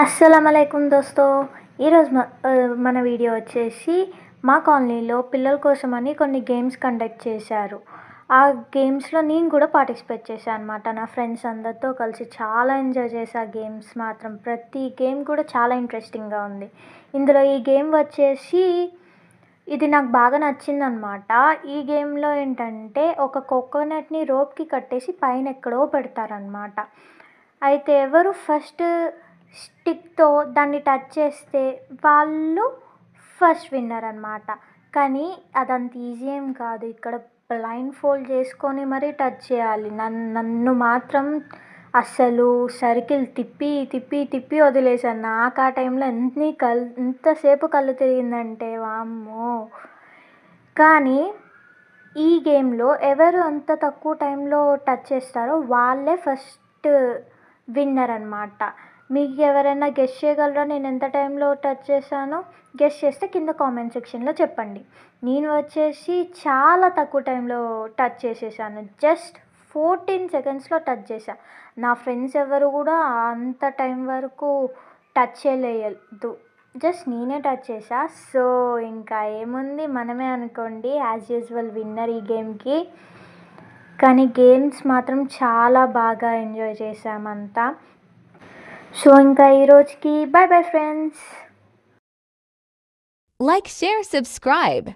అస్సలామలైకుం దోస్తో ఈరోజు మన వీడియో వచ్చేసి మా కాలనీలో పిల్లల కోసమని కొన్ని గేమ్స్ కండక్ట్ చేశారు. ఆ గేమ్స్‌లో నేను కూడా పార్టిసిపేట్ చేశా అనమాట. నా ఫ్రెండ్స్ అందరితో కలిసి చాలా ఎంజాయ్ చేశా గేమ్స్ మాత్రం. ప్రతి గేమ్ కూడా చాలా ఇంట్రెస్టింగ్‌గా ఉంది. ఇందులో ఈ గేమ్ వచ్చేసి ఇది నాకు బాగా నచ్చిందనమాట. ఈ గేమ్‌లో ఏంటంటే ఒక కోకోనట్‌ని రోప్‌కి కట్టేసి పైన ఎక్కడో పెడతారనమాట. అయితే ఎవరు ఫస్ట్ స్టిక్‌తో దాన్ని టచ్ చేస్తే వాళ్ళు ఫస్ట్ విన్నర్ అనమాట. కానీ అదంత ఈజీ ఏం కాదు. ఇక్కడ బ్లైండ్ ఫోల్డ్ చేసుకొని మరీ టచ్ చేయాలి. నన్ను మాత్రం అస్సలు సర్కిల్ తిప్పి, తిప్పి, తిప్పి వదిలేసాను. నాకు ఆ టైంలో ఎంతసేపు కళ్ళు తిరిగిందంటే వామ్మో! కానీ ఈ గేమ్‌లో ఎవరు అంత తక్కువ టైంలో టచ్ చేస్తారో వాళ్ళే ఫస్ట్ విన్నర్ అనమాట. మీకెవరైనా గెస్ చేయగలరా నేను ఎంత టైంలో టచ్ చేశానో? గెస్ చేస్తే కింద కామెంట్ సెక్షన్‌లో చెప్పండి. నేను వచ్చేసి చాలా తక్కువ టైంలో టచ్ చేసేసాను. జస్ట్ 14 సెకండ్స్‌లో టచ్ చేశా. నా ఫ్రెండ్స్ ఎవరు కూడా అంత టైం వరకు టచ్ చేయలేదు. జస్ట్ నేనే టచ్ చేశా. సో, ఇంకా ఏముంది మనమే అనుకోండి యాజ్ యూజువల్ విన్నర్ ఈ గేమ్‌కి. కానీ గేమ్స్ మాత్రం చాలా బాగా ఎంజాయ్ చేశామంతా. సో, ఇంకా ఈరోజుకి bye bye friends. Like, share, subscribe.